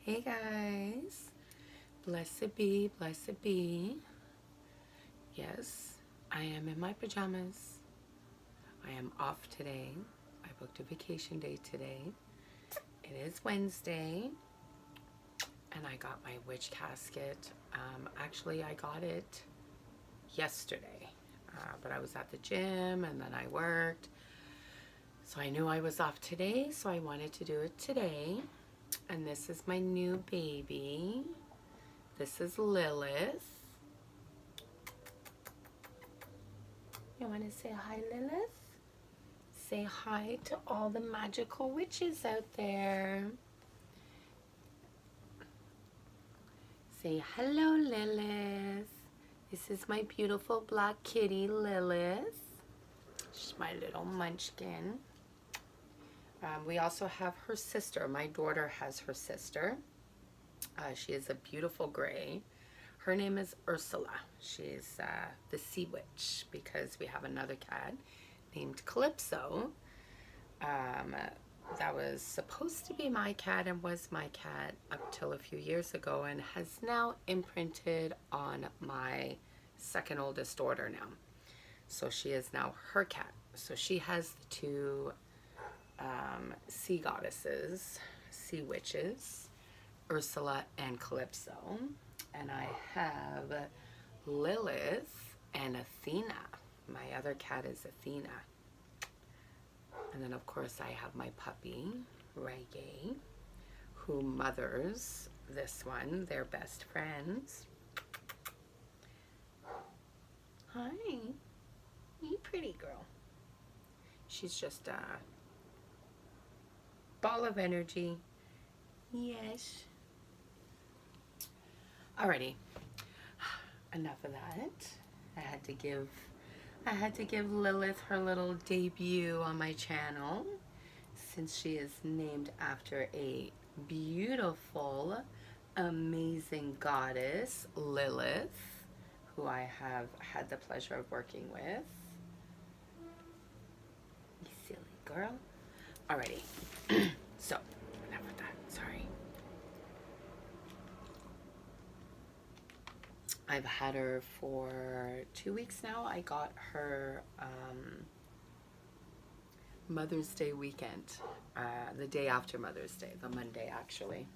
Hey guys, blessed be, blessed be. Yes, I am in my pajamas. I am off today. I booked a vacation day today. It is Wednesday, and I got my witch casket. Actually, I got it yesterday, but I was at the gym and then I worked. So I knew I was off today, so I wanted to do it today. And this is my new baby. This is Lilith. You want to say hi, Lilith? Say hi to all the magical witches out there. Say hello, Lilith. This is my beautiful black kitty, Lilith. She's my little munchkin. We also have her sister. My daughter has her sister. She is a beautiful gray. Her name is Ursula. She's the sea witch because we have another cat named Calypso. That was supposed to be my cat and was my cat up till a few years ago and has now imprinted on my second oldest daughter now. So she is now her cat. So she has the two sea goddesses, sea witches, Ursula and Calypso. And I have Lilith and Athena. My other cat is Athena. And then, of course, I have my puppy, Reggae, who mothers this one. They're best friends. Hi. You pretty girl. She's just a ball of energy. Yes. Alrighty. Enough of that. I had to give Lilith her little debut on my channel since she is named after a beautiful, amazing goddess, Lilith, who I have had the pleasure of working with. You silly girl. Alrighty. So, enough of that. Sorry. I've had her for 2 weeks now. I got her Mother's Day weekend, the day after Mother's Day, the Monday actually.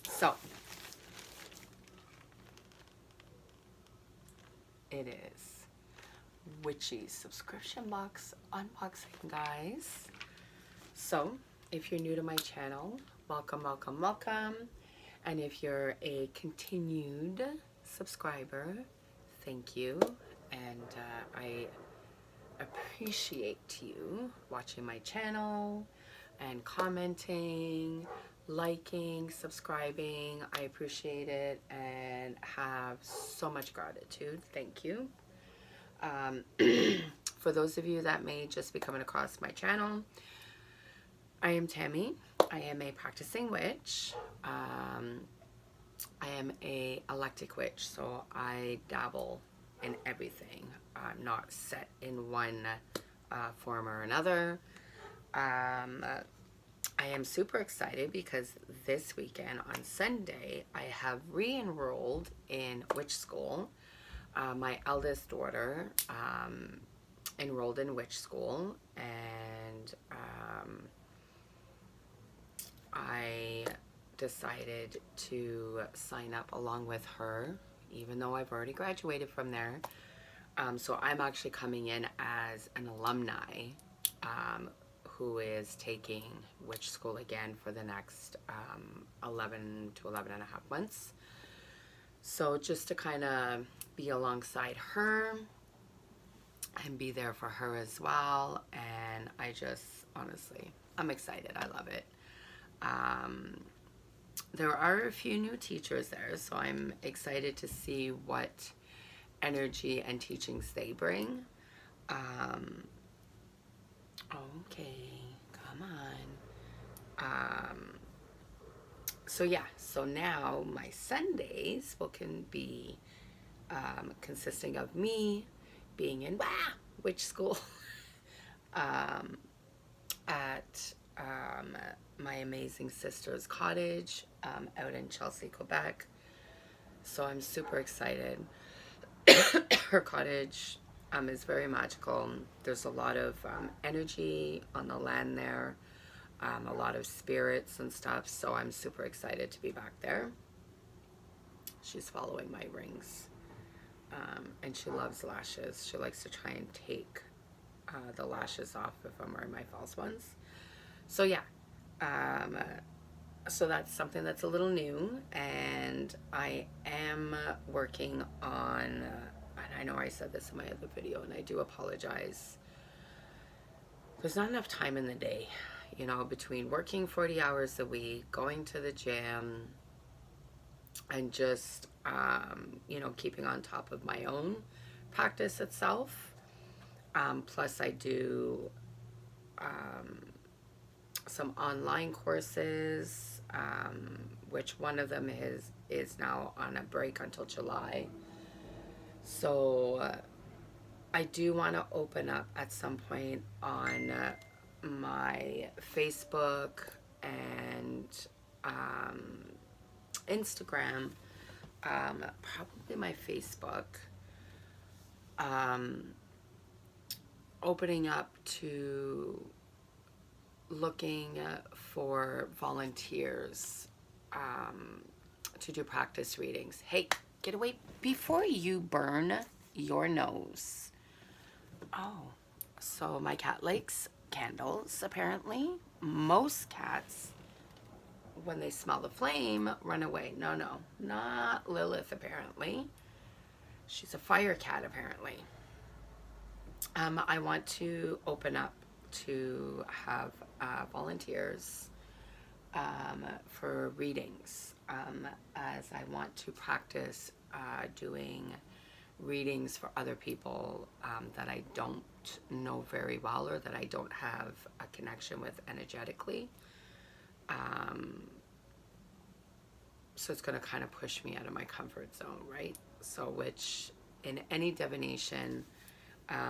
So, it is witchy subscription box unboxing, guys. So, if you're new to my channel, welcome, welcome, welcome. And if you're a continued subscriber, thank you. And I appreciate you watching my channel and commenting, liking, subscribing. I appreciate it and have so much gratitude. Thank you. For those of you that may just be coming across my channel, I am Tammy. I am a practicing witch. I am a eclectic witch, so I dabble in everything. I'm not set in one form or another. I am super excited because this weekend on Sunday I have re-enrolled in witch school. My eldest daughter enrolled in witch school, and I decided to sign up along with her, even though I've already graduated from there. So I'm actually coming in as an alumni who is taking witch school again for the next 11 to 11 and a half months. So just to kind of be alongside her and be there for her as well. And I just, honestly, I'm excited. I love it. There are a few new teachers there, so I'm excited to see what energy and teachings they bring. Okay, come on. So yeah, so now my Sundays can be consisting of me being in witch school at my amazing sister's cottage out in Chelsea, Quebec. So I'm super excited. Her cottage is very magical. There's a lot of energy on the land there, a lot of spirits and stuff. So I'm super excited to be back there. She's following my rings. And she loves lashes. She likes to try and take the lashes off if I'm wearing my false ones. So yeah, so that's something that's a little new, and I am working on, and I know I said this in my other video, and I do apologize. There's not enough time in the day, you know, between working 40 hours a week, going to the gym, and just, you know, keeping on top of my own practice itself. Plus I do some online courses, which one of them is now on a break until July. So I do want to open up at some point on my Facebook and Instagram, probably my Facebook, opening up to looking for volunteers to do practice readings. Hey, get away before you burn your nose. Oh, so my cat likes candles, apparently. Most cats, when they smell the flame, run away. No, not Lilith, apparently. She's a fire cat, apparently. I want to open up to have volunteers for readings, as I want to practice doing readings for other people that I don't know very well, or that I don't have a connection with energetically. So it's going to kind of push me out of my comfort zone, right? So which in any divination,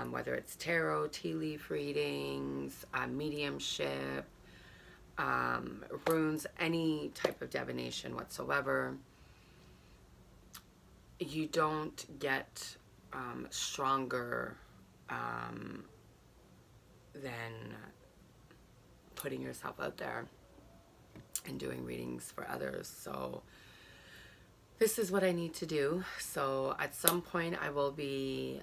whether it's tarot, tea leaf readings, mediumship, runes, any type of divination whatsoever, you don't get stronger than putting yourself out there and doing readings for others. So this is what I need to do. So at some point I will be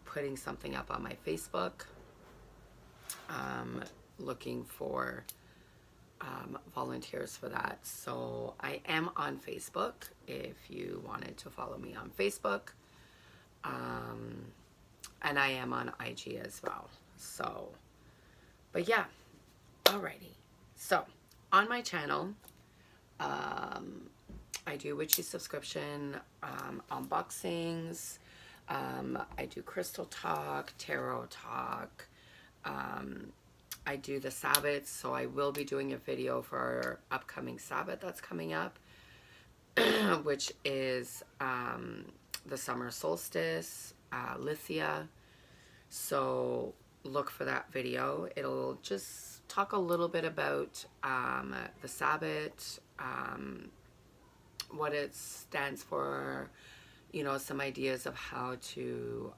putting something up on my Facebook, looking for volunteers for that. So I am on Facebook if you wanted to follow me on Facebook, and I am on IG as well. So, but yeah, alrighty. So on my channel, I do witchy subscription unboxings. I do crystal talk, tarot talk. I do the Sabbats, so I will be doing a video for our upcoming Sabbat that's coming up, which is the summer solstice, Lithia. So look for that video. It'll just talk a little bit about the Sabbat, what it stands for, you know, some ideas of how to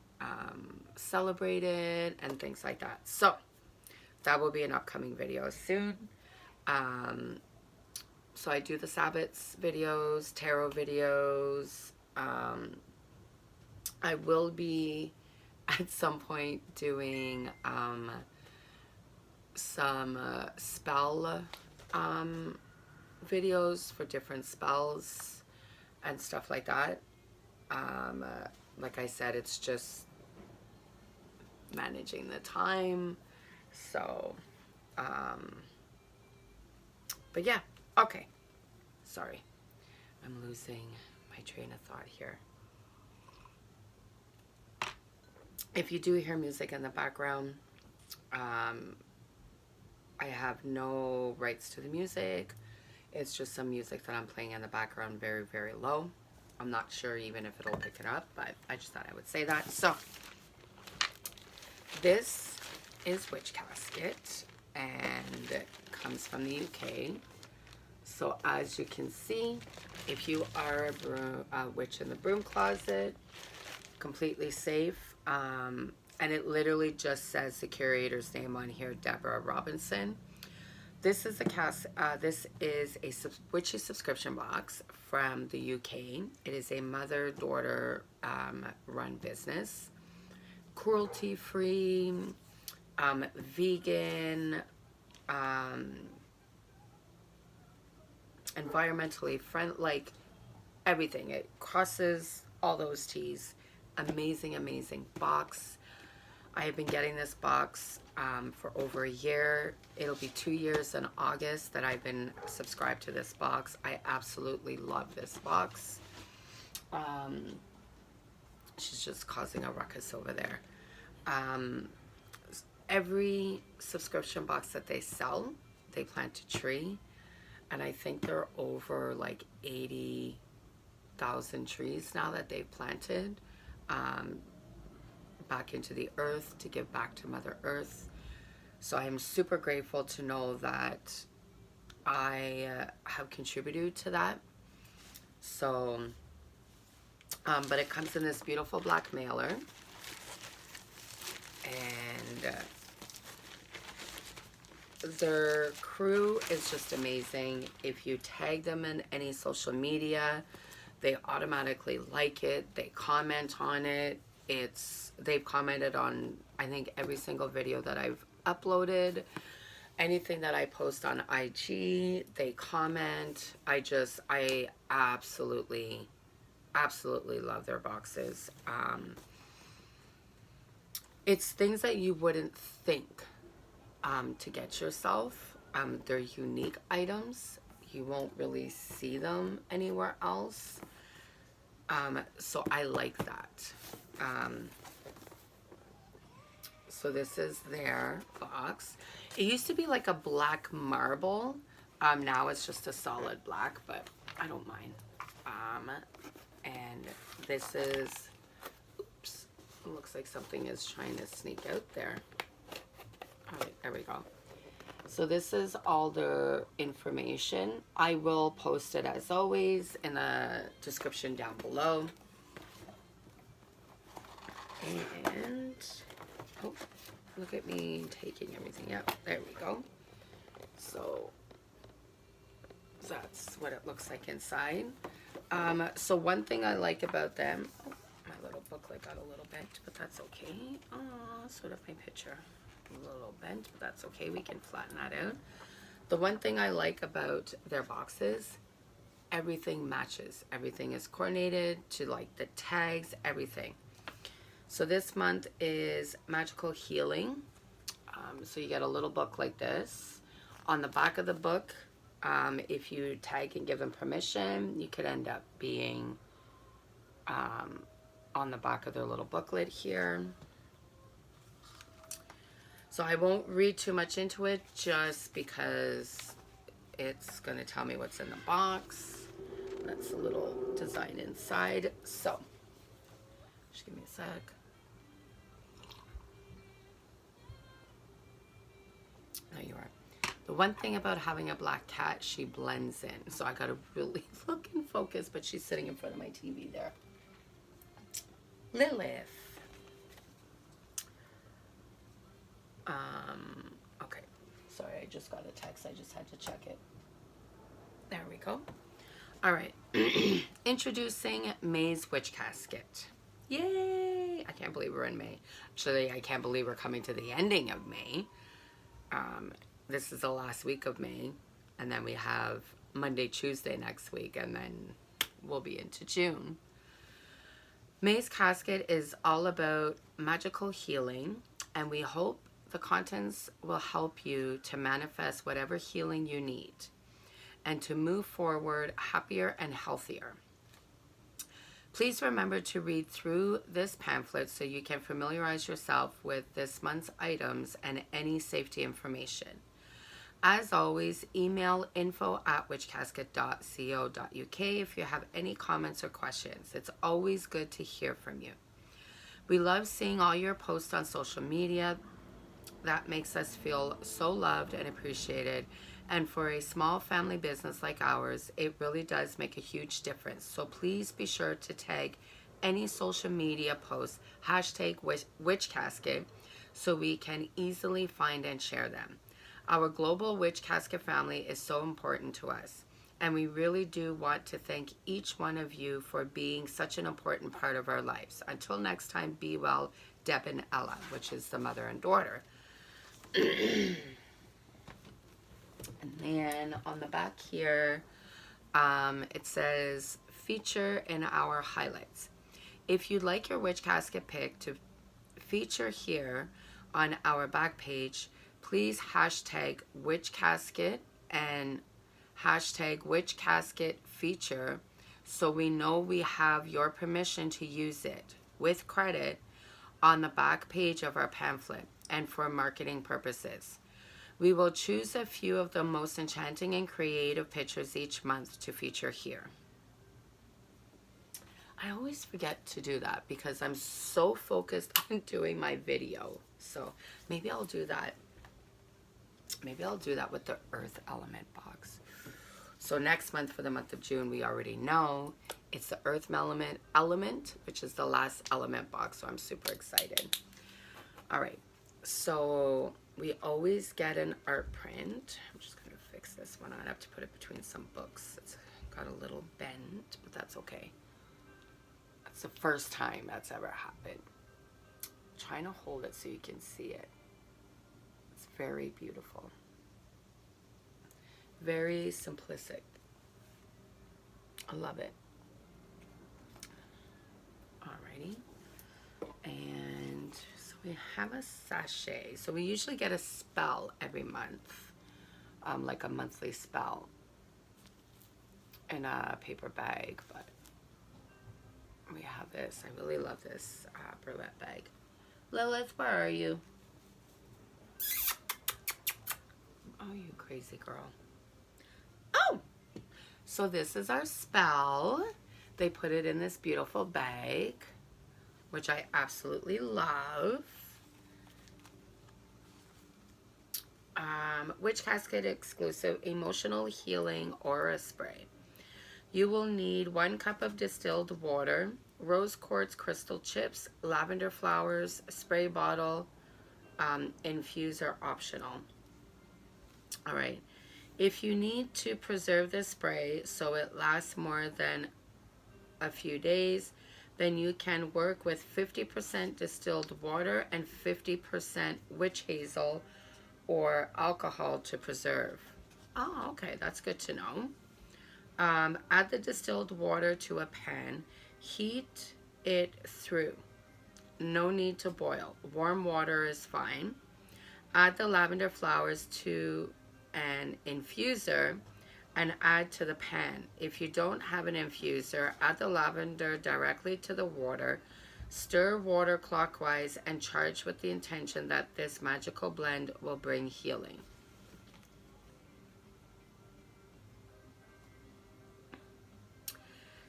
celebrate it and things like that. So that will be an upcoming video soon. So I do the Sabbats videos, tarot videos. I will be at some point doing some spell videos for different spells and stuff like that. Like I said, it's just managing the time. So, but yeah, okay. Sorry, I'm losing my train of thought here. If you do hear music in the background, I have no rights to the music. It's just some music that I'm playing in the background very, very low. I'm not sure even if it'll pick it up, but I just thought I would say that. So, this is Witch Casket. and it comes from the UK. So as you can see, if you are a witch in the broom closet, completely safe. And it literally just says the curator's name on here, Deborah Robinson. This is a witchy subscription box from the UK. It is a mother-daughter run business, cruelty-free, vegan, environmentally friendly, like everything. It crosses all those T's. Amazing, amazing box. I have been getting this box for over a year. It'll be 2 years in August that I've been subscribed to this box. I absolutely love this box. She's just causing a ruckus over there. Every subscription box that they sell, they plant a tree. And I think they're over like 80,000 trees now that they've planted back into the earth to give back to Mother Earth. So I am super grateful to know that I have contributed to that. So, but it comes in this beautiful black mailer. And their crew is just amazing. If you tag them in any social media, they automatically like it. They comment on it. They've commented on, I think, every single video that I've uploaded. Anything that I post on IG, they comment. I absolutely love their boxes. It's things that you wouldn't think to get yourself. They're unique items. You won't really see them anywhere else. So I like that. So this is their box. It used to be like a black marble. Now it's just a solid black, but I don't mind. And this is, oops, it looks like something is trying to sneak out there. All right, there we go. So this is all the information. I will post it as always in the description down below. And, oh, look at me taking everything out. There we go. So that's what it looks like inside. So one thing I like about them, oh, my little booklet got a little bent, but that's okay. Oh, sort of my picture. A little bent, but that's okay. We can flatten that out. The one thing I like about their boxes, everything matches. Everything is coordinated to like the tags, everything. So this month is Magical Healing. So you get a little book like this. On the back of the book, if you tag and give them permission, you could end up being on the back of their little booklet here. So I won't read too much into it just because it's going to tell me what's in the box. That's a little design inside. So, just give me a sec. There you are. The one thing about having a black cat, she blends in. So I got to really look and focus, but she's sitting in front of my TV there. Lilith. Okay. Sorry, I just got a text. I just had to check it. There we go. All right. Introducing May's Witch Casket. Yay! I can't believe we're in May. Actually, I can't believe we're coming to the ending of May. This is the last week of May. And then we have Monday, Tuesday next week. And then we'll be into June. May's Casket is all about magical healing. And we hope the contents will help you to manifest whatever healing you need and to move forward happier and healthier. Please remember to read through this pamphlet so you can familiarize yourself with this month's items and any safety information. As always, email info@witchcasket.co.uk if you have any comments or questions. It's always good to hear from you. We love seeing all your posts on social media. that makes us feel so loved and appreciated. And for a small family business like ours, it really does make a huge difference. So please be sure to tag any social media posts, hashtag Witch Casket, so we can easily find and share them. Our global Witch Casket family is so important to us, and we really do want to thank each one of you for being such an important part of our lives. Until next time, be well, Deb and Ella, which is the mother and daughter. And then on the back here, it says, feature in our highlights. If you'd like your Witch Casket pick to feature here on our back page, please hashtag Witch Casket and hashtag Witch Casket feature, so we know we have your permission to use it with credit on the back page of our pamphlet and for marketing purposes. We will choose a few of the most enchanting and creative pictures each month to feature here. I always forget to do that because I'm so focused on doing my video. So maybe I'll do that. Maybe I'll do that with the earth element box. So next month, for the month of June, we already know it's the earth element, which is the last element box. So I'm super excited. All right. So we always get an art print. I'm just going to fix this one. I have to put it between some books. It's got a little bent, but that's okay. It's the first time that's ever happened. I'm trying to hold it so you can see it. It's very beautiful. Very simplistic. I love it. Alrighty. And so we have a sachet. So we usually get a spell every month. Like a monthly spell in a paper bag, but we have this. I really love this burlap bag. Lilith, where are you? Oh, you crazy girl. Oh! So this is our spell. They put it in this beautiful bag, which I absolutely love. Witch Casket exclusive emotional healing aura spray. You will need 1 cup of distilled water, rose quartz crystal chips, lavender flowers, spray bottle, infuser optional. All right. If you need to preserve this spray so it lasts more than a few days, then you can work with 50% distilled water and 50% witch hazel or alcohol to preserve. Oh, okay. That's good to know. Add the distilled water to a pan. Heat it through. No need to boil. Warm water is fine. Add the lavender flowers to an infuser and add to the pan. If you don't have an infuser, add the lavender directly to the water. Stir water clockwise and charge with the intention that this magical blend will bring healing.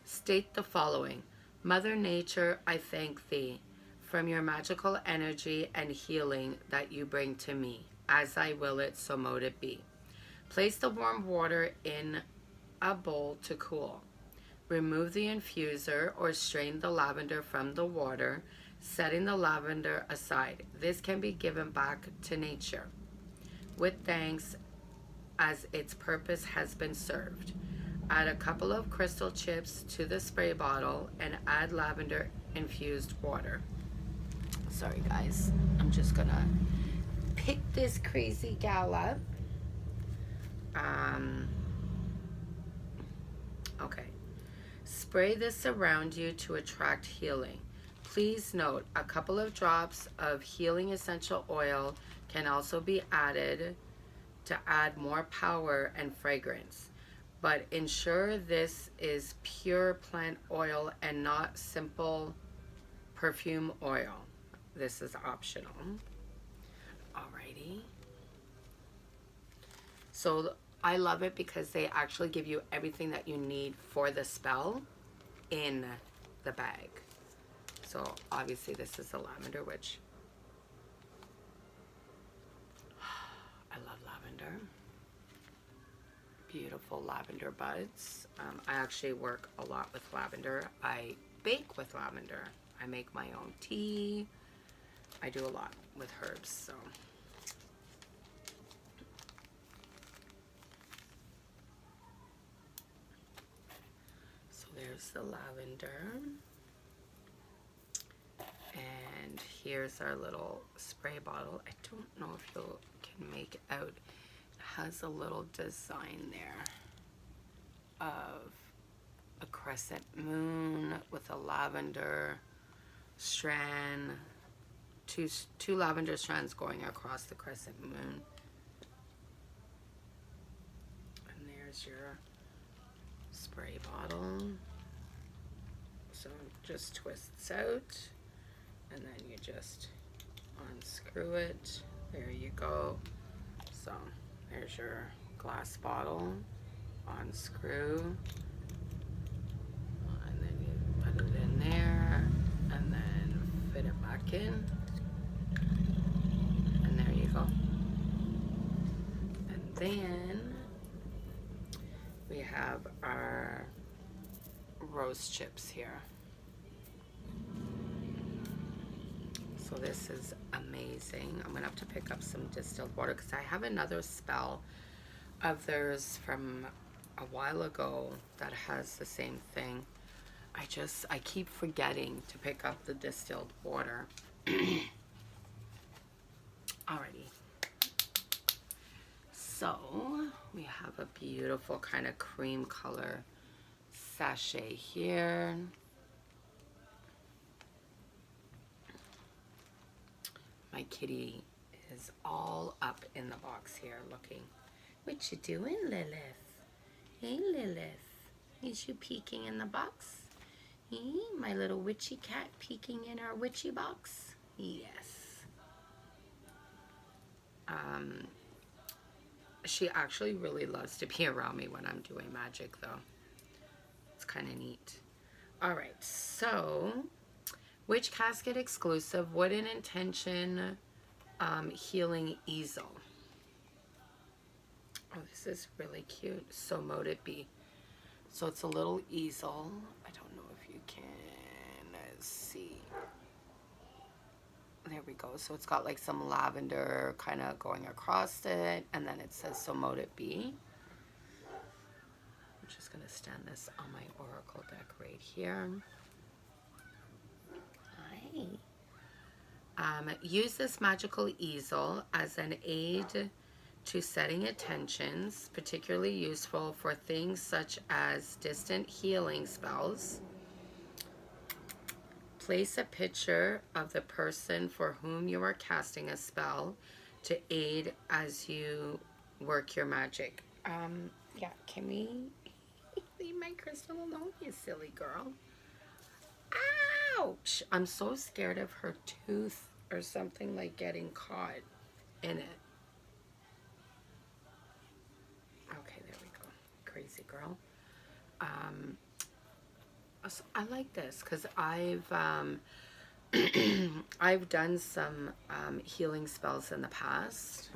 State the following. Mother Nature, I thank thee from your magical energy and healing that you bring to me. As I will it, so mote it be. Place the warm water in a bowl to cool. Remove the infuser or strain the lavender from the water, setting the lavender aside. This can be given back to nature with thanks as its purpose has been served. Add a couple of crystal chips to the spray bottle and add lavender infused water. Sorry guys, I'm just gonna pick this crazy gal up. Okay. Spray this around you to attract healing. Please note, a couple of drops of healing essential oil can also be added to add more power and fragrance. But ensure this is pure plant oil and not simple perfume oil. This is optional. Alrighty. So I love it because they actually give you everything that you need for the spell in the bag. So obviously this is the lavender, which lavender. Beautiful lavender buds. I actually work a lot with lavender. I bake with lavender. I make my own tea. I do a lot with herbs, so. So there's the lavender. And here's our little spray bottle. I don't know if you can make out. It has a little design there of a crescent moon with a lavender strand, two lavender strands going across the crescent moon. And there's your spray bottle. So it just twists out, and then you just unscrew it. There you go. So there's your glass bottle. Unscrew, and then you put it in there, and then fit it back in, and there you go. And then we have our rose chips here. So this is amazing. I'm gonna have to pick up some distilled water because I have another spell of theirs from a while ago that has the same thing. I keep forgetting to pick up the distilled water. Alrighty. So we have a beautiful kind of cream color sachet here. My kitty is all up in the box here looking. What you doing, Lilith? Hey, Lilith. Is you peeking in the box? Hey, my little witchy cat peeking in our witchy box? Yes. She actually really loves to be around me when I'm doing magic, though. It's kind of neat. All right, so Witch Casket exclusive wooden intention healing easel. Oh, this is really cute. So mote it be. So it's a little easel. I don't know if you can see. There we go. So it's got like some lavender kind of going across it, and then it says so mote it be. I'm just gonna stand this on my oracle deck right here. Hi. Use this magical easel as an aid to setting intentions, particularly useful for things such as distant healing spells. Place a picture of the person for whom you are casting a spell to aid as you work your magic. Yeah, can we leave my crystal alone, you silly girl? Ouch! I'm so scared of her tooth or something like getting caught in it. Okay, there we go. Crazy girl. So I like this because I've I've done some healing spells in the past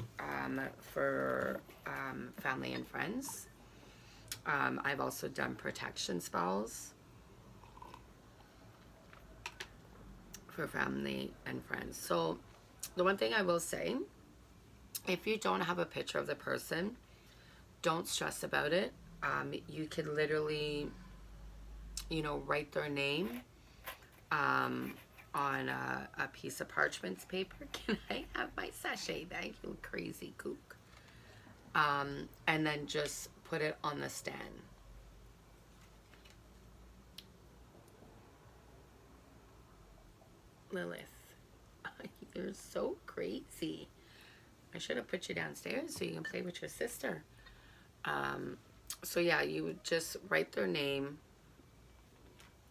for family and friends. I've also done protection spells for family and friends. So the one thing I will say, if you don't have a picture of the person, don't stress about it. You could literally, you know, write their name on a piece of parchment paper. Can I have my sachet bag, you crazy kook? And then just put it on the stand. Lilith, you're so crazy. I should have put you downstairs so you can play with your sister. So yeah, you would just write their name,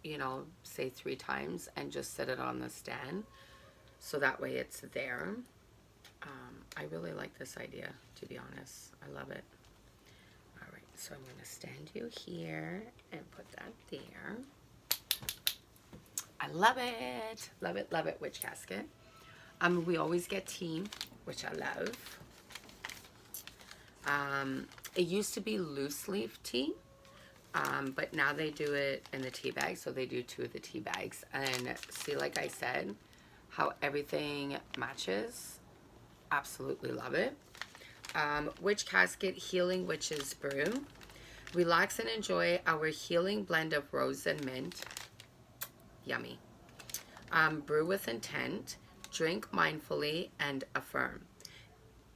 you know, say 3 times and just set it on the stand. So that way it's there. I really like this idea, to be honest. I love it. All right, so I'm going to stand you here and put that there. I love it. Love it, love it, Witch Casket. We always get tea, which I love. It used to be loose leaf tea, but now they do it in the tea bag, so they do 2 of the tea bags. And see, like I said, how everything matches. Absolutely love it. Witch Casket Healing Witches Brew. Relax and enjoy our healing blend of rose and mint. Yummy. Brew with intent. Drink mindfully and affirm.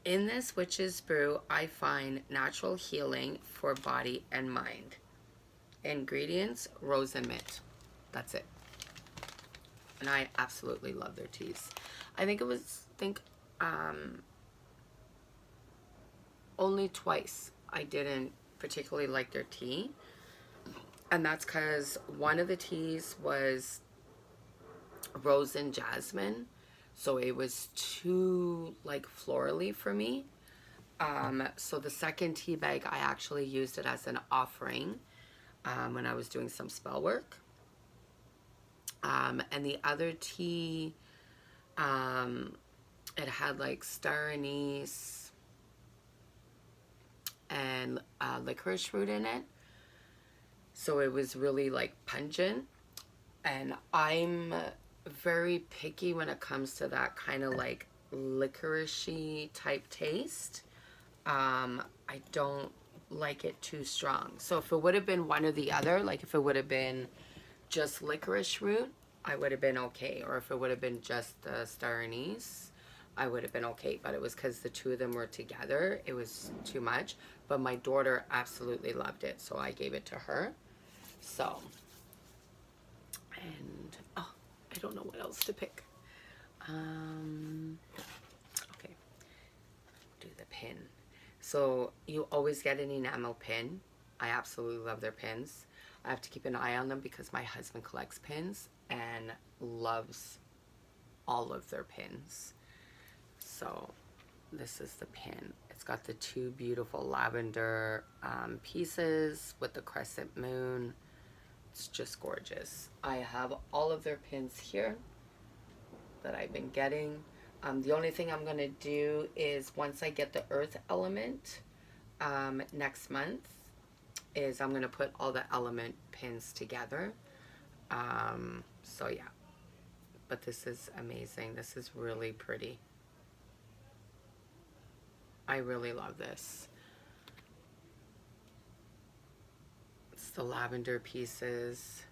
In this witch's brew, I find natural healing for body and mind. Ingredients, rose and mint. That's it. And I absolutely love their teas. I think it was, only twice I didn't particularly like their tea. And that's because one of the teas was rose and jasmine. So it was too like florally for me. So the second tea bag, I actually used it as an offering when I was doing some spell work. And the other tea, it had like star anise and licorice root in it. So it was really like pungent. And I'm very picky when it comes to that kind of like licoricey type taste. I don't like it too strong. So if it would have been one or the other, like if it would have been just licorice root, I would have been okay. Or if it would have been just the star anise, I would have been okay. But it was because the 2 of them were together, it was too much. But my daughter absolutely loved it, so I gave it to her. So, and oh, I don't know what else to pick. Okay, do the pin. So you always get an enamel pin. I absolutely love their pins. I have to keep an eye on them because my husband collects pins and loves all of their pins. So this is the pin. It's got the 2 beautiful lavender pieces with the crescent moon. It's just gorgeous. I have all of their pins here that I've been getting. The only thing I'm going to do is once I get the earth element next month is I'm going to put all the element pins together. So yeah, but this is amazing. This is really pretty. I really love this. It's the lavender pieces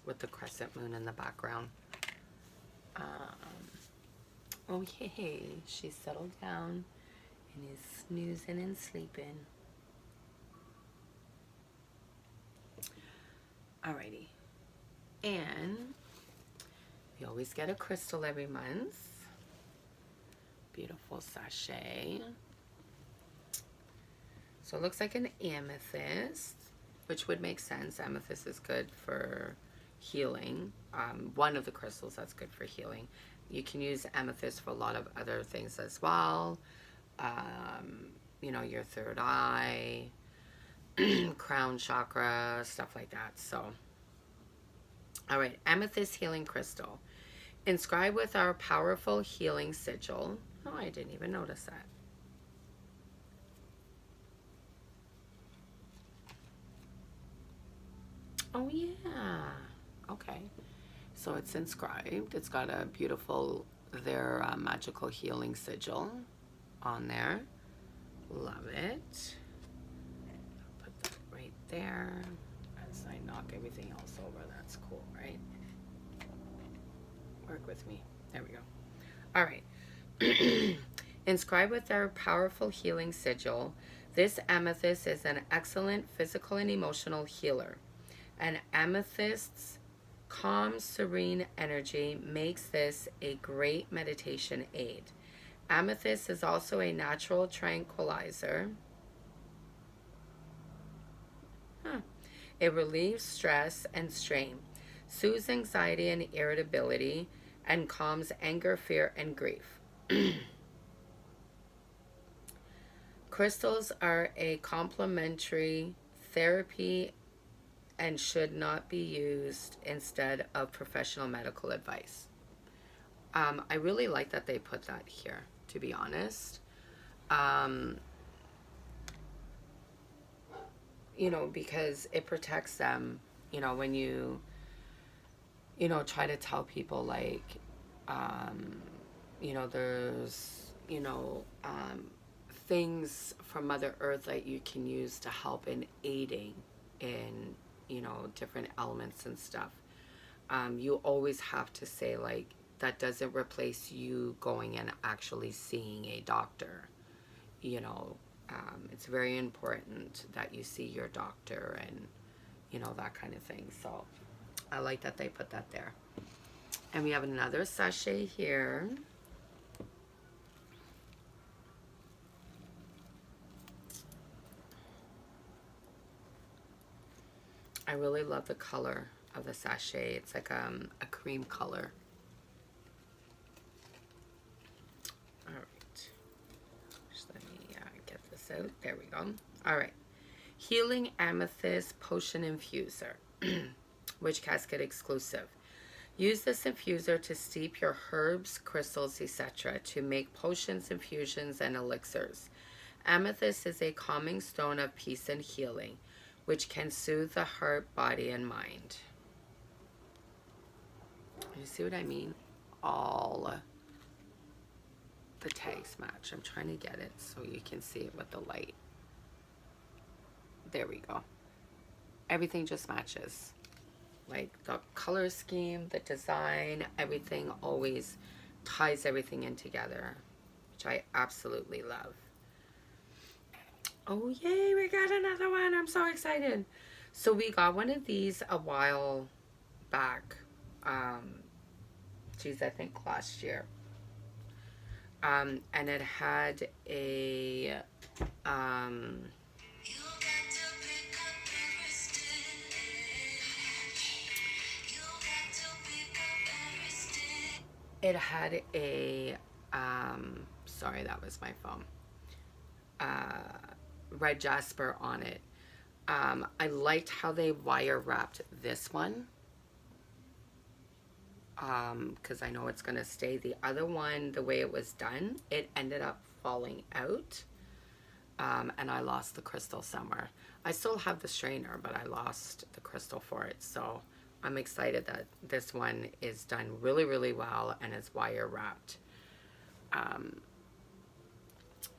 with the crescent moon in the background. Oh yay, she's settled down and is snoozing and sleeping. Alrighty. And we always get a crystal every month. Beautiful sachet. So it looks like an amethyst, which would make sense. Amethyst is good for healing. One of the crystals that's good for healing. You can use amethyst for a lot of other things as well. You know, your third eye, crown chakra, stuff like that. So, all right, amethyst healing crystal. Inscribe with our powerful healing sigil. Oh, I didn't even notice that. Oh yeah, okay. So it's inscribed. It's got a beautiful, their magical healing sigil on there. Love it. Put that right there as I knock everything else over. That's cool, right? Work with me. There we go. All right. Inscribed with our powerful healing sigil, this amethyst is an excellent physical and emotional healer. An amethyst's calm, serene energy makes this a great meditation aid. Amethyst is also a natural tranquilizer. It relieves stress and strain, soothes anxiety and irritability, and calms anger, fear, and grief. Crystals are a complementary therapy and should not be used instead of professional medical advice. I really like that they put that here, to be honest. you know, because it protects them, you know, when you know, try to tell people like, um, you know, there's, you know, things from Mother Earth that you can use to help in aiding in, you know, different elements and stuff. You always have to say, like, that doesn't replace you going and actually seeing a doctor. You know, it's very important that you see your doctor and, you know, that kind of thing. So I like that they put that there. And we have another sachet here. I really love the color of the sachet. It's like a cream color. All right. Just let me get this out. There we go. All right. Healing Amethyst Potion Infuser, which Casket exclusive. Use this infuser to steep your herbs, crystals, etc. to make potions, infusions, and elixirs. Amethyst is a calming stone of peace and healing, which can soothe the heart, body, and mind. You see what I mean? All the tags match. I'm trying to get it so you can see it with the light. There we go. Everything just matches. Like the color scheme, the design, everything always ties everything in together, which I absolutely love. Oh yay, we got another one. I'm so excited. So we got one of these a while back. Geez, I think last year. And it had a it had a sorry, that was my phone. Red jasper on it. I liked how they wire wrapped this one, because I know it's going to stay. The other one, the way it was done, it ended up falling out, and I lost the crystal somewhere. I still have the strainer, but I lost the crystal for it. So I'm excited that this one is done really, really well and is wire wrapped.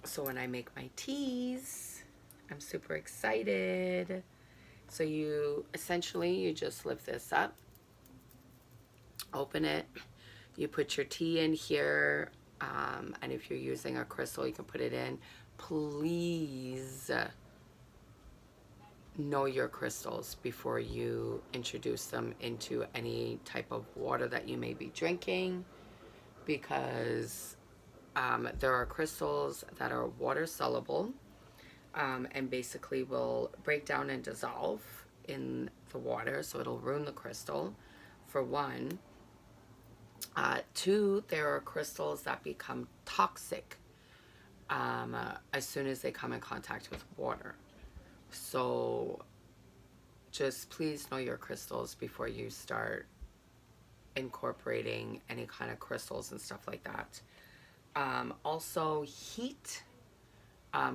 So when I make my teas, I'm super excited. So you just lift this up, open it, you put your tea in here, and if you're using a crystal, you can put it in. Please know your crystals before you introduce them into any type of water that you may be drinking, because there are crystals that are water soluble, and basically will break down and dissolve in the water, so it'll ruin the crystal, for one. Two, there are crystals that become toxic as soon as they come in contact with water. So just please know your crystals before you start incorporating any kind of crystals and stuff like that. Also, heat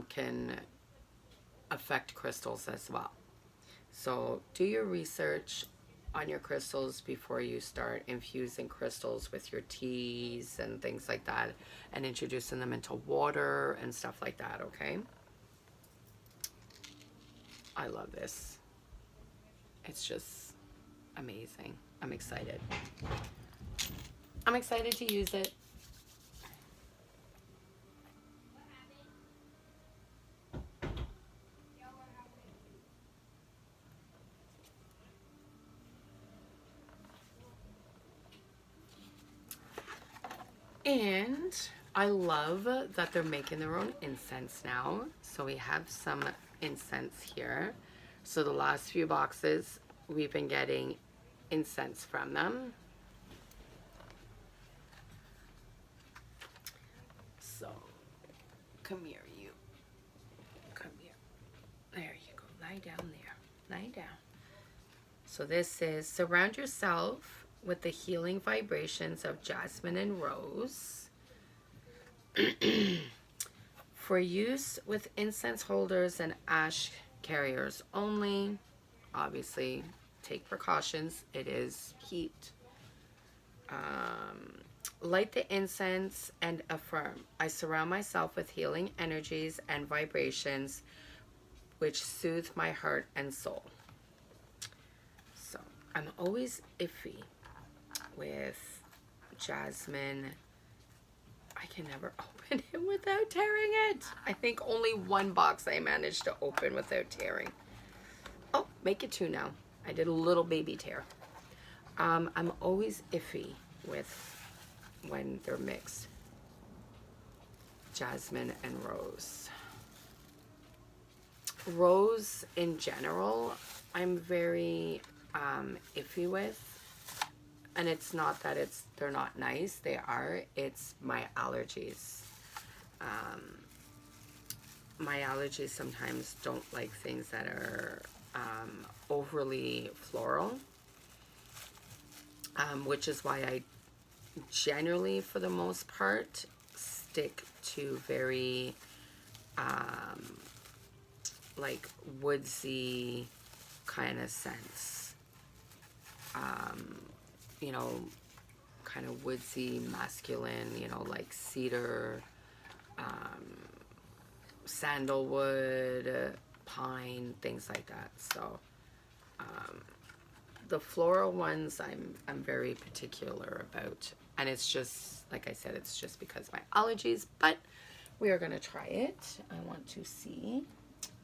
can affect crystals as well. So do your research on your crystals before you start infusing crystals with your teas and things like that, and introducing them into water and stuff like that, okay? I love this. It's just amazing. I'm excited. I'm excited to use it. And I love that they're making their own incense now. So we have some incense here. So the last few boxes, we've been getting incense from them. So come here, you. Come here. There you go. Lie down there. Lie down. So this is surround yourself with the healing vibrations of jasmine and rose. For use with incense holders and ash carriers only. Obviously, take precautions. It is heat. Light the incense and affirm. I surround myself with healing energies and vibrations which soothe my heart and soul. So I'm always iffy with jasmine. I can never open it without tearing it. I think only one box I managed to open without tearing. Oh, make it two now. I did a little baby tear. I'm always iffy with when they're mixed. Jasmine and rose. Rose in general, I'm very iffy with. And it's not that they're not nice. They are. It's my allergies. My allergies sometimes don't like things that are overly floral. Which is why I generally, for the most part, stick to very like woodsy kind of scents. You know, kind of woodsy, masculine, you know, like cedar, sandalwood, pine, things like that. So the floral ones I'm very particular about, and it's just like I said, it's just because of my allergies, but we are going to try it. I want to see,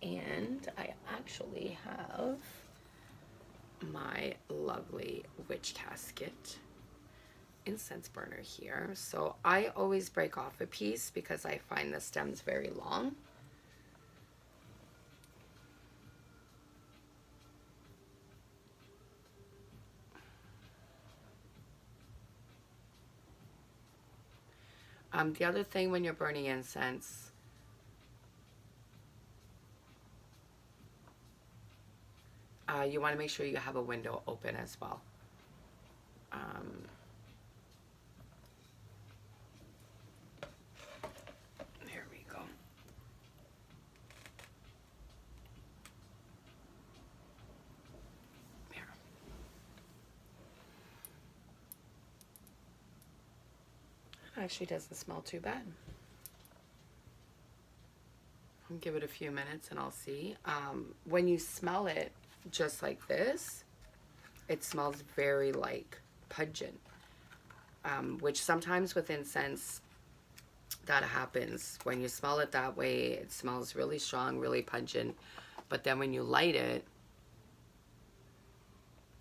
and I actually have my lovely witch casket incense burner here. So I always break off a piece because I find the stems very long. The other thing when you're burning incense, you want to make sure you have a window open as well. There we go. There. Actually doesn't smell too bad. I'll give it a few minutes and I'll see. When you smell it just like this, it smells very like pungent, which sometimes with incense that happens. When you smell it that way, it smells really strong, really pungent, but then when you light it,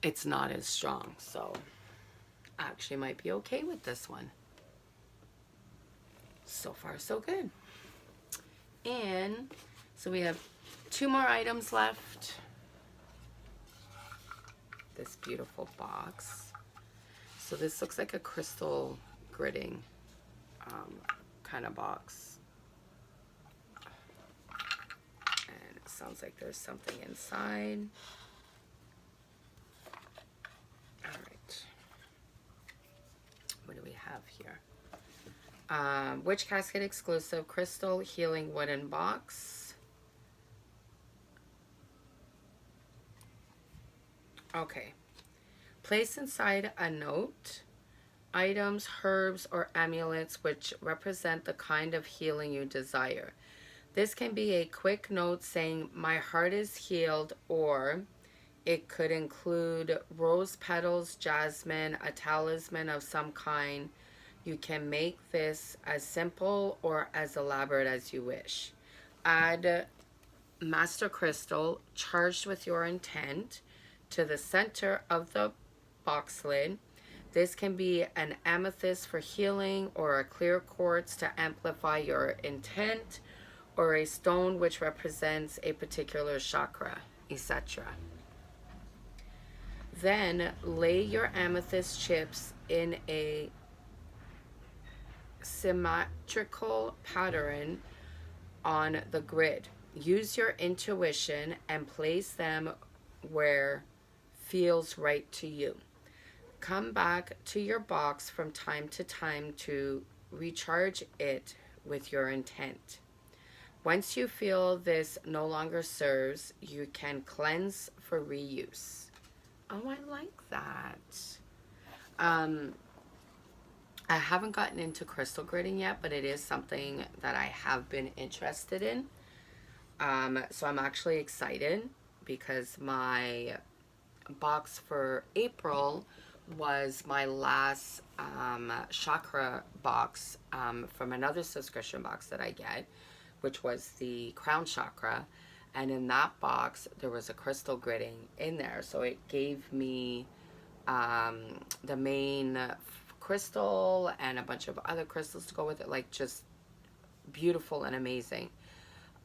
it's not as strong. So I actually might be okay with this one. So far so good. And so we have 2 more items left. This beautiful box. So this looks like a crystal gridding kind of box. And it sounds like there's something inside. All right. What do we have here? Witch Casket exclusive crystal healing wooden box. Okay. Place inside a note, items, herbs, or amulets which represent the kind of healing you desire. This can be a quick note saying, "My heart is healed," or it could include rose petals, jasmine, a talisman of some kind. You can make this as simple or as elaborate as you wish. Add master crystal charged with your intent to the center of the box lid. This can be an amethyst for healing, or a clear quartz to amplify your intent, or a stone which represents a particular chakra, etc. Then lay your amethyst chips in a symmetrical pattern on the grid. Use your intuition and place them where feels right to you. Come back to your box from time to time to recharge it with your intent. Once you feel this no longer serves, you can cleanse for reuse. Oh, I like that. I haven't gotten into crystal gritting yet, but it is something that I have been interested in. So I'm actually excited because my box for April was my last chakra box from another subscription box that I get, which was the crown chakra. And in that box, there was a crystal gritting in there. So it gave me the main crystal and a bunch of other crystals to go with it, like just beautiful and amazing.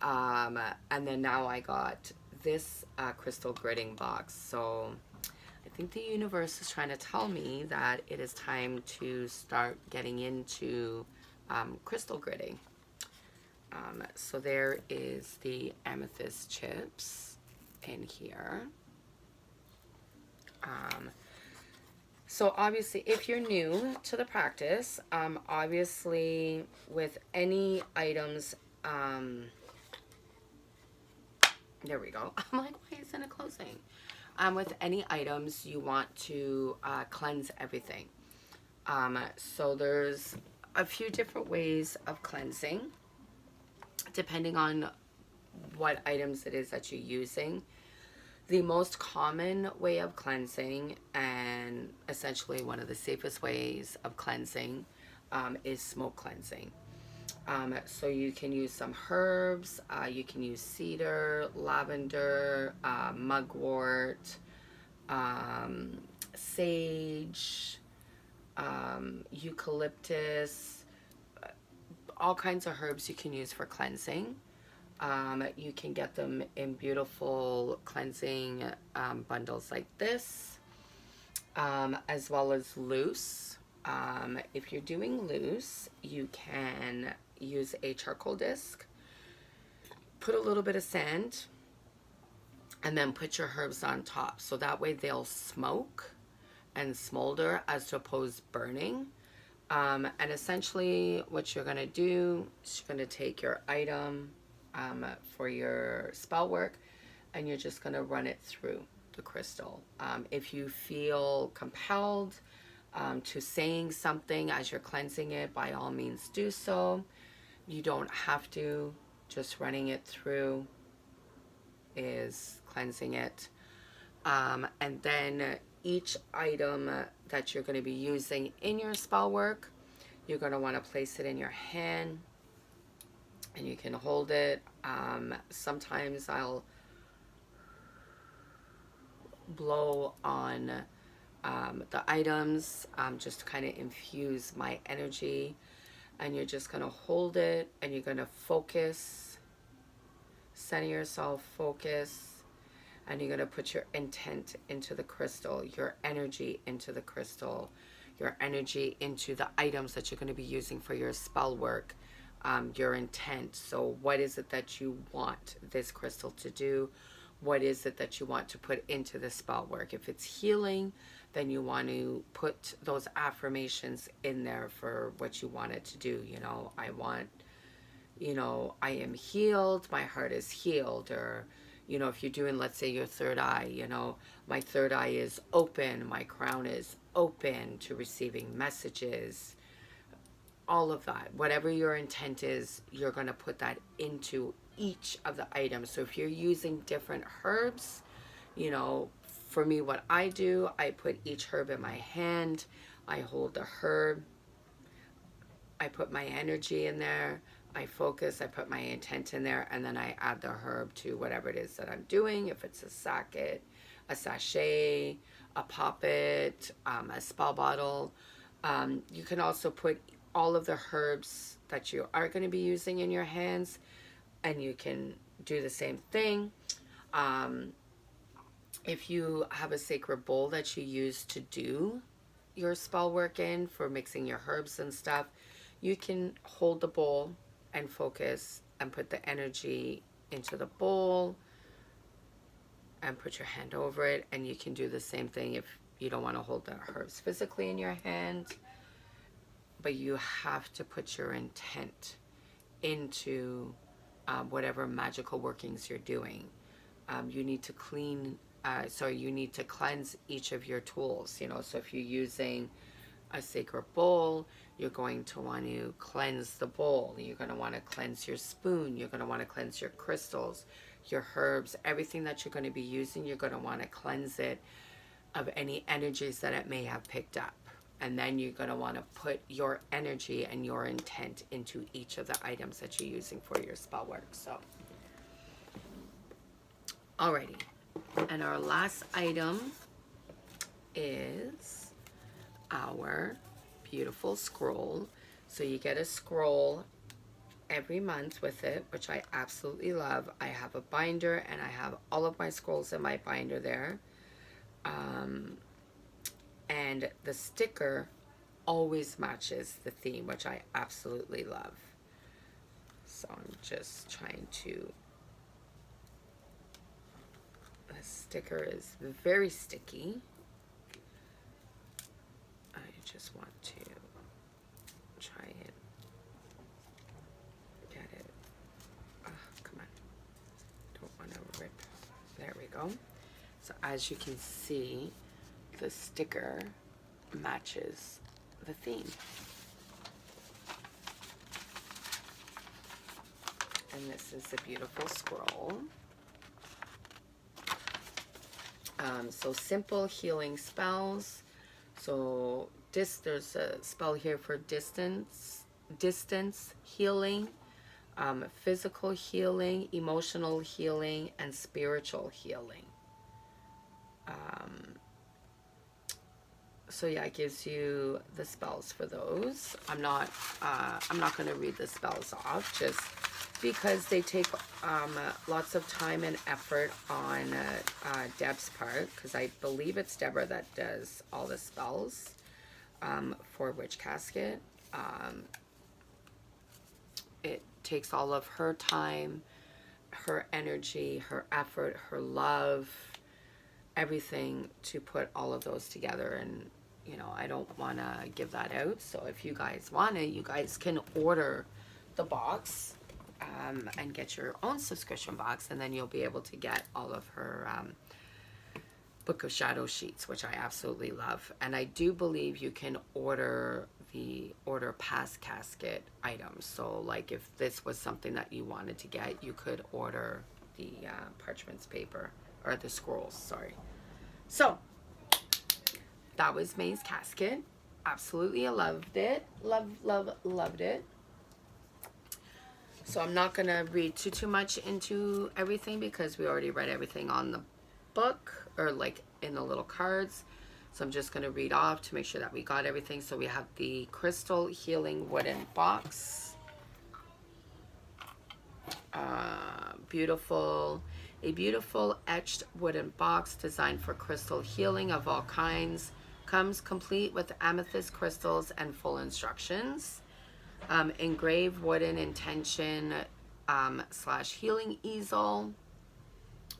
And then now I got this crystal gritting box. So I think the universe is trying to tell me that it is time to start getting into crystal gritting. So there is the amethyst chips in here. So obviously, if you're new to the practice, obviously with any items, there we go. I'm like, why isn't it closing? With any items, you want to cleanse everything. So there's a few different ways of cleansing, depending on what items it is that you're using. The most common way of cleansing, and essentially one of the safest ways of cleansing, is smoke cleansing. So you can use some herbs, you can use cedar, lavender, mugwort, sage, eucalyptus, all kinds of herbs you can use for cleansing. You can get them in beautiful cleansing bundles like this, as well as loose. If you're doing loose, you can use a charcoal disc, put a little bit of sand, and then put your herbs on top. So that way they'll smoke and smolder as opposed burning. And essentially what you're going to do is you're going to take your item for your spell work, and you're just going to run it through the crystal. If you feel compelled to saying something as you're cleansing it, by all means do so. You don't have to. Just running it through is cleansing it. And then each item that you're going to be using in your spell work, you're going to want to place it in your hand, and you can hold it. Sometimes I'll blow on the items just to kind of infuse my energy. And you're just going to hold it, and you're going to focus, center yourself, focus, and you're going to put your intent into the crystal, your energy into the crystal, your energy into the items that you're going to be using for your spell work, your intent. So what is it that you want this crystal to do? What is it that you want to put into the spell work? If it's healing, then you want to put those affirmations in there for what you want it to do. You know, I want, you know, I am healed, my heart is healed. Or, you know, if you're doing, let's say, your third eye, you know, my third eye is open, my crown is open to receiving messages. All of that, whatever your intent is, you're going to put that into each of the items. So if you're using different herbs, you know, for me, what I do, I put each herb in my hand, I hold the herb, I put my energy in there, I focus, I put my intent in there, and then I add the herb to whatever it is that I'm doing. If it's a sacket, a sachet, a poppet, a spell bottle. You can also put all of the herbs that you are going to be using in your hands, and you can do the same thing. If you have a sacred bowl that you use to do your spell work in for mixing your herbs and stuff, you can hold the bowl and focus and put the energy into the bowl and put your hand over it. And you can do the same thing if you don't want to hold the herbs physically in your hand, but you have to put your intent into whatever magical workings you're doing. You need to clean, so you need to cleanse each of your tools, you know. So if you're using a sacred bowl, you're going to want to cleanse the bowl. You're going to want to cleanse your spoon. You're going to want to cleanse your crystals, your herbs, everything that you're going to be using. You're going to want to cleanse it of any energies that it may have picked up. And then you're going to want to put your energy and your intent into each of the items that you're using for your spell work. So, alrighty. And our last item is our beautiful scroll. So you get a scroll every month with it, which I absolutely love. I have a binder and I have all of my scrolls in my binder there. And the sticker always matches the theme, which I absolutely love. So I'm just trying to, the sticker is very sticky. I just want to try and get it. Oh, come on. Don't want to rip. There we go. So as you can see, the sticker matches the theme. And this is a beautiful scroll. So simple healing spells. So there's a spell here for distance healing, physical healing, emotional healing, and spiritual healing. So yeah, it gives you the spells for those. I'm not going to read the spells off, just because they take lots of time and effort on Deb's part, because I believe it's Deborah that does all the spells for Witch Casket. It takes all of her time, her energy, her effort, her love, everything to put all of those together. And you know, I don't want to give that out. So if you guys want it, you guys can order the box and get your own subscription box, and then you'll be able to get all of her Book of Shadow sheets, which I absolutely love. And I do believe you can order past Casket items. So like if this was something that you wanted to get, you could order the parchments paper, or the scrolls, sorry. So that was May's Casket. Absolutely loved it. Loved it. So I'm not going to read too much into everything, because we already read everything on the book, or like in the little cards. So I'm just going to read off to make sure that we got everything. So we have the Crystal Healing Wooden Box. A beautiful etched wooden box designed for crystal healing of all kinds. Comes complete with amethyst crystals and full instructions. Engraved wooden intention / healing easel,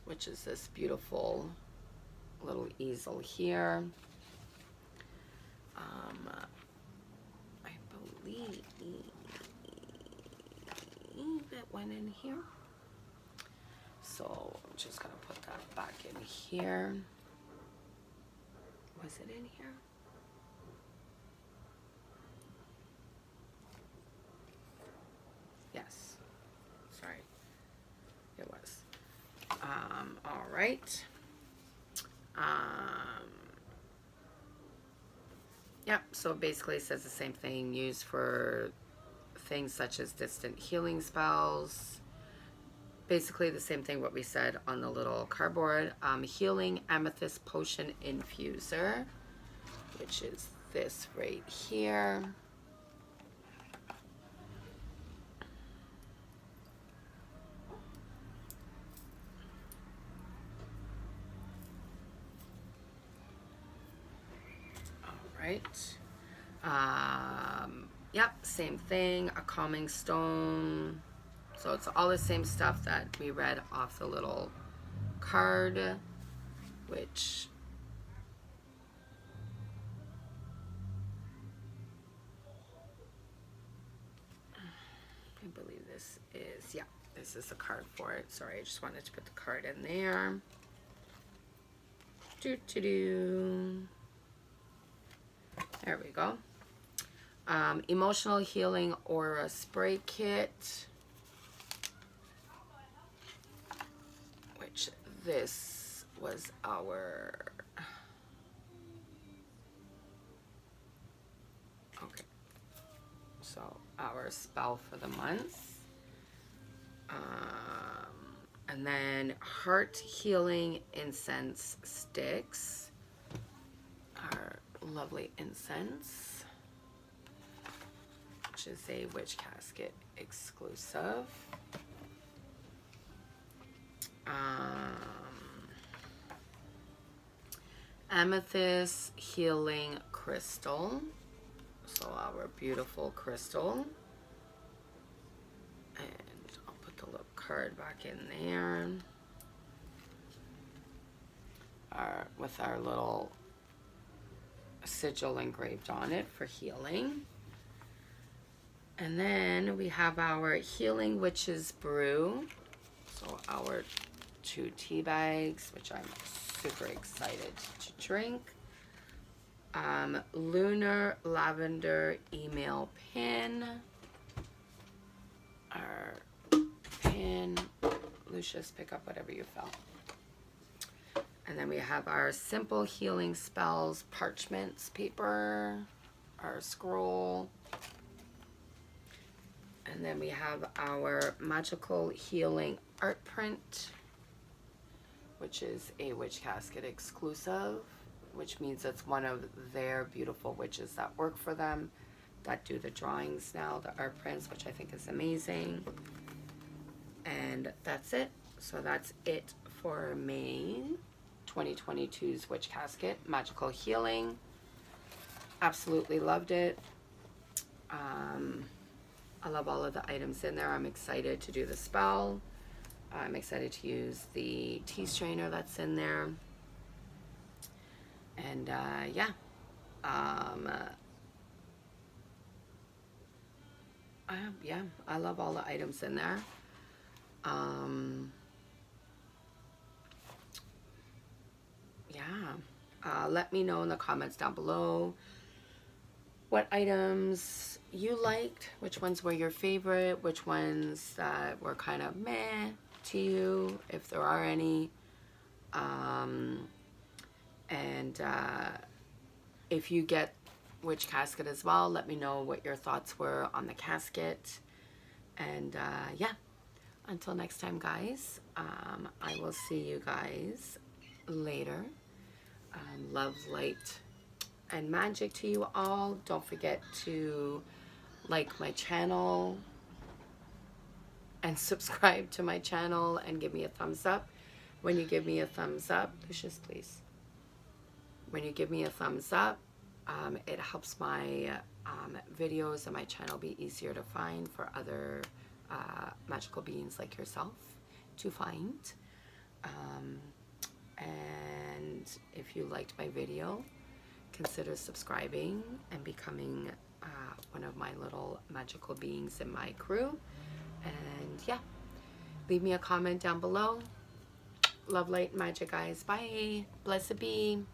which is this beautiful little easel here. I believe it went in here. So I'm just going to put that back in here. Was it in here? Yes. Sorry. It was. All right. Yep. So basically it says the same thing, used for things such as distant healing spells. Basically the same thing what we said on the little cardboard. Healing Amethyst Potion Infuser, which is this right here. All right. Yep, same thing. A calming stone. So it's all the same stuff that we read off the little card, which I believe this is, yeah, this is a card for it. Sorry, I just wanted to put the card in there. There we go. Emotional Healing Aura Spray Kit, which this was our, okay, so our spell for the month. And then Heart Healing Incense Sticks, our lovely incense, which is a Witch Casket exclusive. Amethyst Healing Crystal, so our beautiful crystal. And I'll put the little card back in there. With our little sigil engraved on it for healing. And then we have our Healing Witch's Brew. So our 2 tea bags, which I'm super excited to drink. Lunar Lavender Enamel Pin. Our pin. Lucius, pick up whatever you felt. And then we have our Simple Healing Spells parchments paper, our scroll. And then we have our Magical Healing art print, which is a Witch Casket exclusive, which means it's one of their beautiful witches that work for them that do the drawings now, the art prints, which I think is amazing. And that's it. So that's it for May 2022's Witch Casket Magical Healing. Absolutely loved it. I love all of the items in there. I'm excited to do the spell. I'm excited to use the tea strainer that's in there. And yeah. Yeah, I love all the items in there. Yeah. Let me know in the comments down below what items you liked, which ones were your favorite, which ones that were kind of meh to you, if there are any. And if you get Witch Casket as well, let me know what your thoughts were on the casket. And yeah, until next time, guys, I will see you guys later. Love, light, and magic to you all. Don't forget to like my channel and subscribe to my channel and give me a thumbs up. When you give me a thumbs up, Lucius, please. When you give me a thumbs up, it helps my videos and my channel be easier to find for other magical beings like yourself to find. And if you liked my video, consider subscribing and becoming one of my little magical beings in my crew. And yeah, leave me a comment down below. Love, light, and magic, guys. Bye. Blessed be.